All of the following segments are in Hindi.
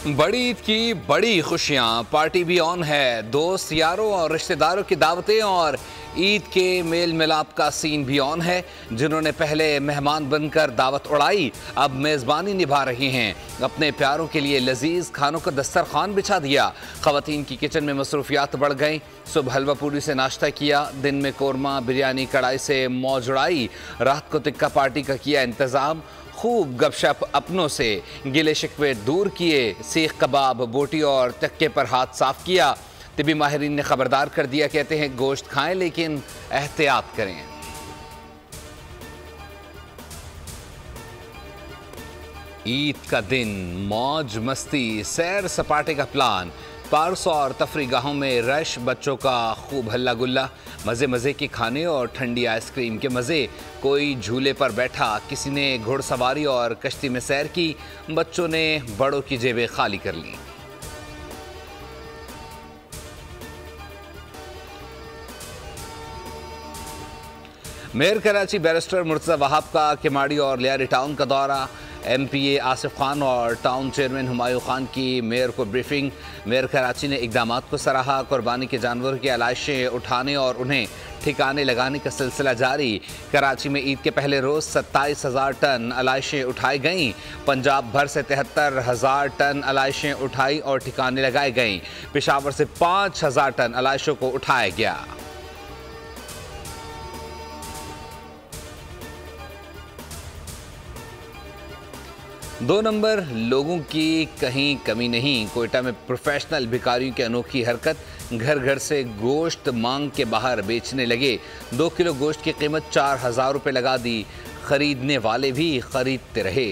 बड़ी ईद की बड़ी खुशियां, पार्टी भी ऑन है। दोस्त यारों और रिश्तेदारों की दावतें और ईद के मेल मिलाप का सीन भी ऑन है। जिन्होंने पहले मेहमान बनकर दावत उड़ाई, अब मेज़बानी निभा रही हैं। अपने प्यारों के लिए लजीज खानों का दस्तरखान बिछा दिया। ख़वातीन की किचन में मसरूफियात बढ़ गई। सुबह हलवा पूरी से नाश्ता किया, दिन में कोरमा बिरयानी कढ़ाई से मौज उड़ाई, रात को टिक्का पार्टी का किया इंतज़ाम। खूब गपशप अपनों से, गिले शिकवे दूर किए, सीख कबाब, बोटी और चक्के पर हाथ साफ किया। तिबी माहिरीन ने खबरदार कर दिया, कहते हैं गोश्त खाएं लेकिन एहतियात करें। ईद का दिन, मौज मस्ती, सैर सपाटे का प्लान, पार्स और तफरीगाहों में रश, बच्चों का खूब हल्ला गुल्ला, मज़े मज़े के खाने और ठंडी आइसक्रीम के मज़े। कोई झूले पर बैठा, किसी ने घुड़सवारी और कश्ती में सैर की, बच्चों ने बड़ों की जेबें खाली कर लीं। मेयर कराची बैरिस्टर मुर्तज़ा वहाब का किमाड़ी और लियारी टाउन का दौरा। MPA आसिफ खान और टाउन चेयरमैन हुमायूं खान की मेयर को ब्रीफिंग। मेयर कराची ने इकदामात को सराहा। कुर्बानी के जानवरों की आलाइशें उठाने और उन्हें ठिकाने लगाने का सिलसिला जारी। कराची में ईद के पहले रोज़ 27,000 टन आलाइशें उठाई गईं। पंजाब भर से 73,000 टन आलाइशें उठाई और ठिकाने लगाए गईं। पेशावर से 5,000 टन आलाइशों को उठाया गया। दो नंबर लोगों की कहीं कमी नहीं। कोयटा में प्रोफेशनल भिखारियों की अनोखी हरकत, घर घर से गोश्त मांग के बाहर बेचने लगे। 2 किलो गोश्त की कीमत 4,000 रुपये लगा दी। खरीदने वाले भी खरीदते रहे।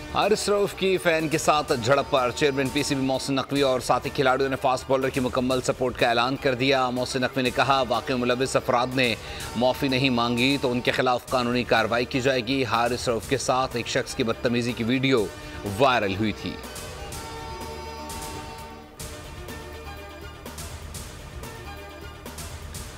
हारिस रऊफ की फैन के साथ झड़प पर चेयरमैन PCB मोहसिन नकवी और साथी खिलाड़ियों ने फास्ट बॉलर की मुकम्मल सपोर्ट का ऐलान कर दिया। मोहसिन नकवी ने कहा, वाक़ई मुलविस अफराद ने माफ़ी नहीं मांगी तो उनके खिलाफ कानूनी कार्रवाई की जाएगी। हारिस रऊफ के साथ एक शख्स की बदतमीज़ी की वीडियो वायरल हुई थी।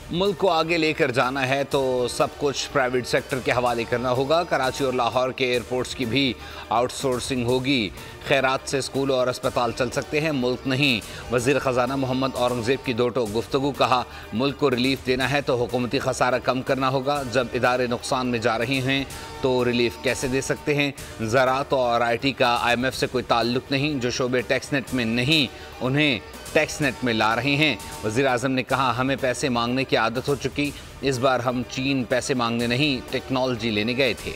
मुल्क को आगे लेकर जाना है तो सब कुछ प्राइवेट सेक्टर के हवाले करना होगा। कराची और लाहौर के एयरपोर्ट्स की भी आउटसोर्सिंग होगी। खैरात से स्कूल और अस्पताल चल सकते हैं, मुल्क नहीं। वज़ीर ख़जाना मोहम्मद औरंगज़ेब की दो टोक गुफ्तगू। कहा, मुल्क को रिलीफ देना है तो हुकूमती खसारा कम करना होगा। जब इदारे नुकसान में जा रहे हैं तो रिलीफ कैसे दे सकते हैं। ज़राअत और IT का IMF से कोई ताल्लुक़ नहीं। जो शोबे टैक्स नेट में नहीं, उन्हें टैक्स नेट में ला रहे हैं। वज़ीर आज़म ने कहा, हमें पैसे मांगने की आदत हो चुकी। इस बार हम चीन पैसे मांगने नहीं, टेक्नोलॉजी लेने गए थे।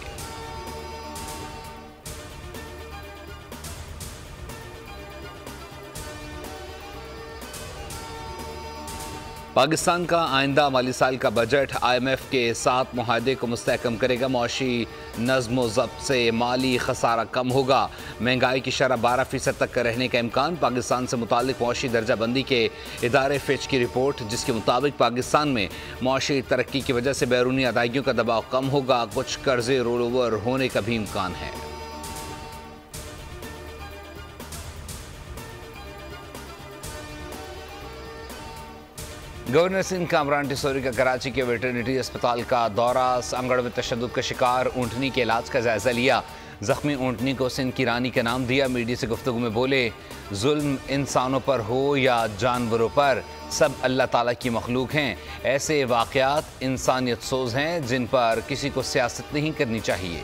पाकिस्तान का आइंदा माली साल का बजट IMF के साथ मुआहदे को मुस्तहकम करेगा। मौशी नज़्म व ज़ब्त से माली खसारा कम होगा। महंगाई की शरह 12% तक का रहने का इम्कान। पाकिस्तान से मुतालिक मौशी दर्जाबंदी के इदारे फिच की रिपोर्ट, जिसके मुताबिक पाकिस्तान में मौशी तरक्की की वजह से बैरूनी अदायगियों का दबाव कम होगा। कुछ कर्जे रोल ओवर होने का भी इम्कान है। गवर्नर सिंध कामरान टिसोरी का कराची के वेटरनिटी अस्पताल का दौरा। सांगड़ में तशद्दुद का शिकार ऊँटनी के इलाज का जायजा लिया। जख्मी ऊँटनी को सिंध की रानी का नाम दिया। मीडिया से गुफ्तगू में बोले, जुल्म इंसानों पर हो या जानवरों पर, सब अल्लाह ताला की मखलूक हैं। ऐसे वाक़यात इंसानियत सोज हैं जिन पर किसी को सियासत नहीं करनी चाहिए।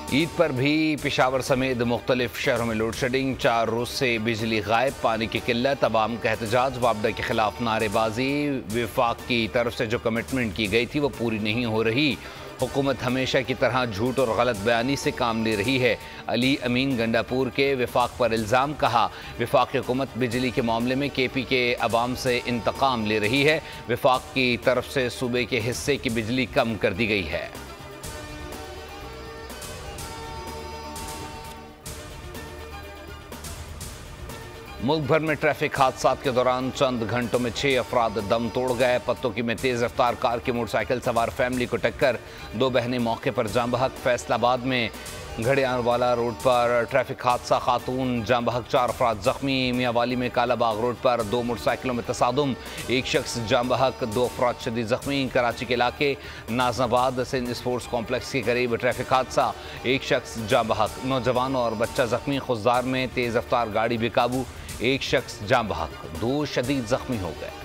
ईद पर भी पेशावर समेत मुख्तलिफ शहरों में लोड शेडिंग। 4 रोज से बिजली गायब, पानी की किल्लत, अवाम का एहतजाज, वापडा के खिलाफ नारेबाजी। विफाक की तरफ से जो कमिटमेंट की गई थी वो पूरी नहीं हो रही। हुकूमत हमेशा की तरह झूठ और गलत बयानी से काम ले रही है। अली अमीन गंडापुर के विफाक पर इल्ज़ाम। कहा, विफाक हुकूमत बिजली के मामले में KP के अवाम से इंतकाम ले रही है। विफाक की तरफ से सूबे के हिस्से की बिजली कम कर दी गई है। मुल्क भर में ट्रैफिक हादसात के दौरान चंद घंटों में 6 अफराद दम तोड़ गए। पत्तों में तेज रफ्तार कार की मोटरसाइकिल सवार फैमिली को टक्कर, 2 बहनें मौके पर जाँ बहक। फैसलाबाद में घड़ियालवाला रोड पर ट्रैफिक हादसा, खातून जाम बहक, 4 अफराद जख्मी। मियांवाली में कालाबाग रोड पर 2 मोटरसाइकिलों में तसादुम, 1 शख्स जाम बहक, 2 अफराद शदीद जख्मी। कराची के इलाके नाजनाबाद सिंध स्पोर्ट्स कॉम्प्लेक्स के करीब ट्रैफिक हादसा, 1 शख्स जाम बहक, नौजवान और बच्चा जख्मी। खुजदार में तेज रफ्तार गाड़ी बेकाबू, 1 शख्स जाम बहक, 2 शदीद जख्मी हो गए।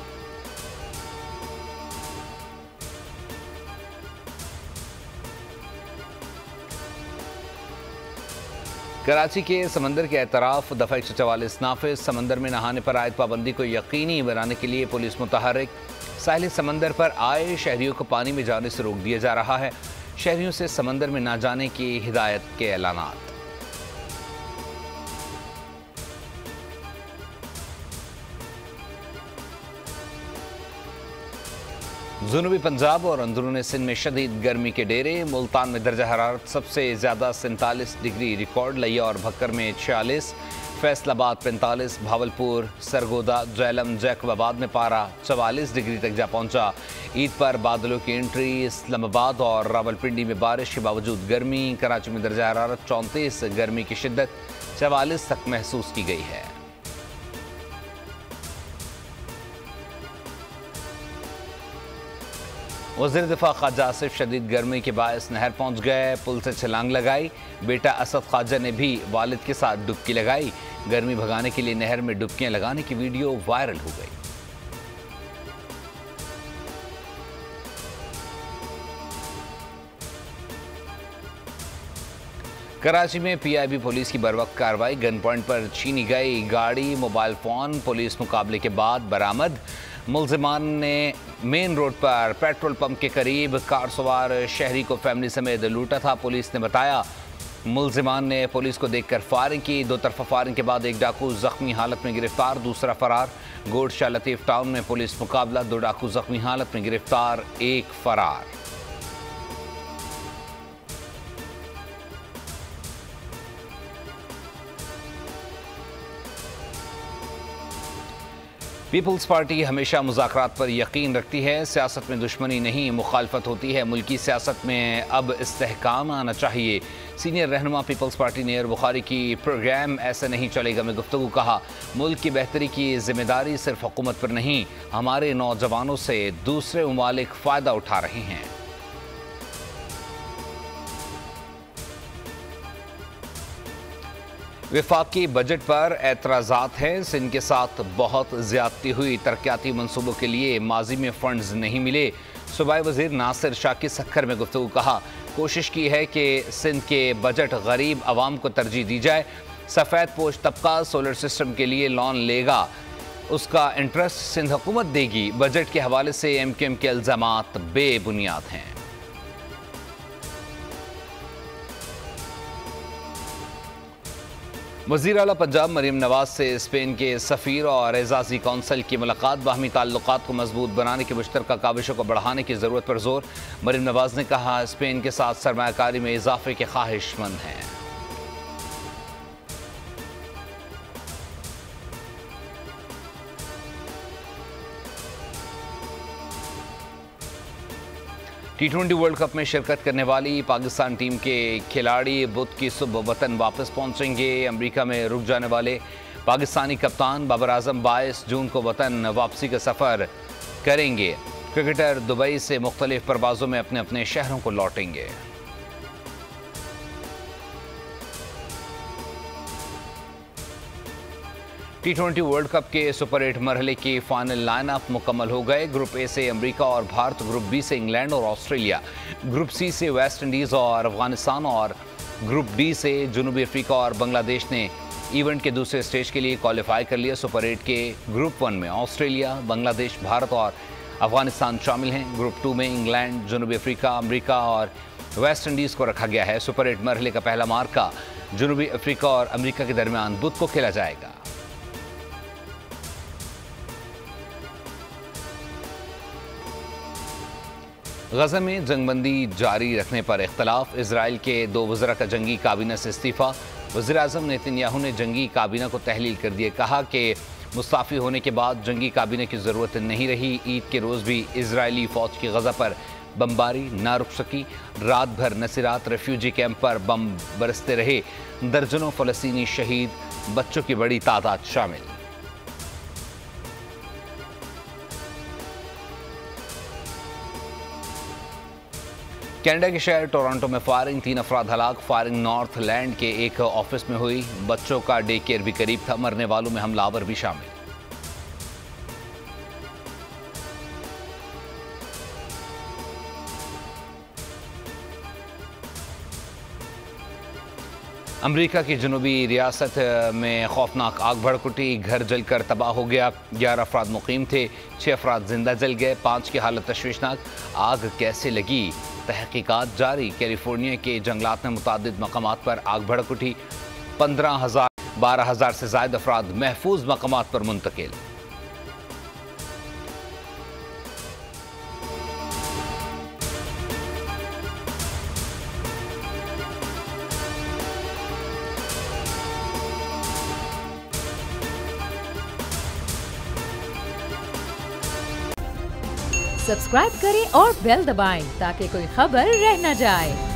कराची के समंदर के एतराफ दफ़ा 144 नाफिज। समंदर में नहाने पर आयद पाबंदी को यकीनी बनाने के लिए पुलिस मुतहर्रिक। साहिल समंदर पर आए शहरियों को पानी में जाने से रोक दिया जा रहा है। शहरियों से समंदर में ना जाने की हिदायत के ऐलानात। जुनूबी पंजाब और अंदरूनी सिंध में शदीद गर्मी के डेरे। मुल्तान में दर्जा हरारत सबसे ज़्यादा 47 डिग्री रिकॉर्ड, लिया और भक्कर में 46, फैसलाबाद 45, भावलपुर, सरगोदा, झेलम, जैकबाबाद में पारा 44 डिग्री तक जा पहुंचा। ईद पर बादलों की एंट्री। इस्लामाबाद और रावलपिंडी में बारिश के बावजूद गर्मी। कराची में दर्जा हरारत 34, गर्मी की शिद्दत 44 तक महसूस की गई है। वज़ीर दिफा ख्वाजा आसिफ शदीद गर्मी के बायस नहर पहुंच गए, पुल से छलांग लगाई। बेटा असद ख्वाजा ने भी वालिद के साथ डुबकी लगाई। गर्मी भगाने के लिए नहर में डुबकियां लगाने की वीडियो वायरल हो गई। कराची में पीआईबी पुलिस की बरवक्त कार्रवाई। गन पॉइंट पर छीनी गई गाड़ी, मोबाइल फोन पुलिस मुकाबले के बाद बरामद। मुलजिमान ने मेन रोड पर पेट्रोल पंप के करीब कार सवार शहरी को फैमिली समेत लूटा था। पुलिस ने बताया मुलजिमान ने पुलिस को देखकर फायरिंग की। 2 तरफा फायरिंग के बाद 1 डाकू जख्मी हालत में गिरफ्तार, दूसरा फरार। गोडशाह लतीफ टाउन में पुलिस मुकाबला, 2 डाकू जख्मी हालत में गिरफ्तार, 1 फरार। पीपल्स पार्टी हमेशा मुज़ाकरात पर यकीन रखती है। सियासत में दुश्मनी नहीं, मुखालफत होती है। मुल्की सियासत में अब इस्तेहकाम आना चाहिए। सीनियर रहनुमा पीपल्स पार्टी ने बुखारी की प्रोग्राम ऐसे नहीं चलेगा में गुफ्तगू कहा। मुल्क की बेहतरी की जिम्मेदारी सिर्फ हुकूमत पर नहीं, हमारे नौजवानों से दूसरे ममालिक फ़ायदा उठा रहे हैं। वफाकी बजट पर एतराज़ात हैं। सिंध के साथ बहुत ज़्यादती हुई, तरक्याती मनसूबों के लिए माजी में फंड्स नहीं मिले। सूबाई वज़ीर नासिर शाह की सक्खर में गुफ्तगू कहा, कोशिश की है कि सिंध के बजट गरीब आवाम को तरजीह दी जाए। सफ़ेद पोश तबका सोलर सिस्टम के लिए लोन लेगा, उसका इंटरेस्ट सिंध हुकूमत देगी। बजट के हवाले से MQM के इल्ज़ामात बेबुनियाद हैं। वज़ीर आला पंजाब मरीम नवाज से स्पेन के सफ़ीर और एजाज़ी कौंसल की मुलाकात। बाहमी ताल्लुकात को मजबूत बनाने की मुश्तरका काविशों को बढ़ाने की ज़रूरत पर जोर। मरीम नवाज ने कहा, स्पेन के साथ सरमायाकारी में इजाफे के ख्वाहिशमंद हैं। T20 वर्ल्ड कप में शिरकत करने वाली पाकिस्तान टीम के खिलाड़ी बुध की सुबह वतन वापस पहुंचेंगे। अमेरिका में रुक जाने वाले पाकिस्तानी कप्तान बाबर आजम 22 जून को वतन वापसी का सफ़र करेंगे। क्रिकेटर दुबई से मुख्तलिफ परवाज़ों में अपने अपने शहरों को लौटेंगे। T20 वर्ल्ड कप के सुपर 8 मरहले की फाइनल लाइनअप मुकम्मल हो गए। ग्रुप ए से अमेरिका और भारत, ग्रुप बी से इंग्लैंड और ऑस्ट्रेलिया, ग्रुप सी से वेस्ट इंडीज़ और अफगानिस्तान और ग्रुप डी से जनूबी अफ्रीका और बांग्लादेश ने इवेंट के दूसरे स्टेज के लिए क्वालिफाई कर लिया। सुपर 8 के ग्रुप 1 में ऑस्ट्रेलिया, बांग्लादेश, भारत और अफगानिस्तान शामिल हैं। ग्रुप 2 में इंग्लैंड, जनूबी अफ्रीका, अमेरिका और वेस्ट इंडीज़ को रखा गया है। सुपर 8 मरहले का पहला मार्का जनूबी अफ्रीका और अमेरिका के दरमियान बुध को खेला जाएगा। गज़ा में जंगबंदी जारी रखने पर इख्तलाफ। इजराइल के 2 वज़रा का जंगी काबीना से इस्तीफ़ा। वज़ीर आज़म नेतन्याहू ने जंगी काबीना को तहलील कर दिया। कहा कि मुस्ताफ़ी होने के बाद जंगी काबीना की ज़रूरत नहीं रही। ईद के रोज़ भी इजरायली फ़ौज की गज़ा पर बमबारी ना रुक सकी। रात भर नसीरात रेफ्यूजी कैंप पर बम बरसते रहे। दर्जनों फ़लस्तीनी शहीद, बच्चों की बड़ी तादाद शामिल। कनाडा के शहर टोरंटो में फायरिंग, 3 अफराद हलाक। फायरिंग नॉर्थ लैंड के एक ऑफिस में हुई। बच्चों का डे केयर भी करीब था। मरने वालों में हमलावर भी शामिल। अमेरिका की जनूबी रियासत में खौफनाक आग भड़क उठी। घर जलकर तबाह हो गया। 11 अफराद मुकीम थे, 6 अफराद जिंदा जल गए, 5 की हालत तशवीशनाक। आग कैसे लगी, तहकीकात जारी। कैलिफोर्निया के जंगलात में मुतादिद मकामात पर आग भड़क उठी। 12,000 से ज्यादा अफराद महफूज मकामात पर मुंतकिल। सब्सक्राइब करें और बेल दबाएं ताकि कोई खबर रह न जाए।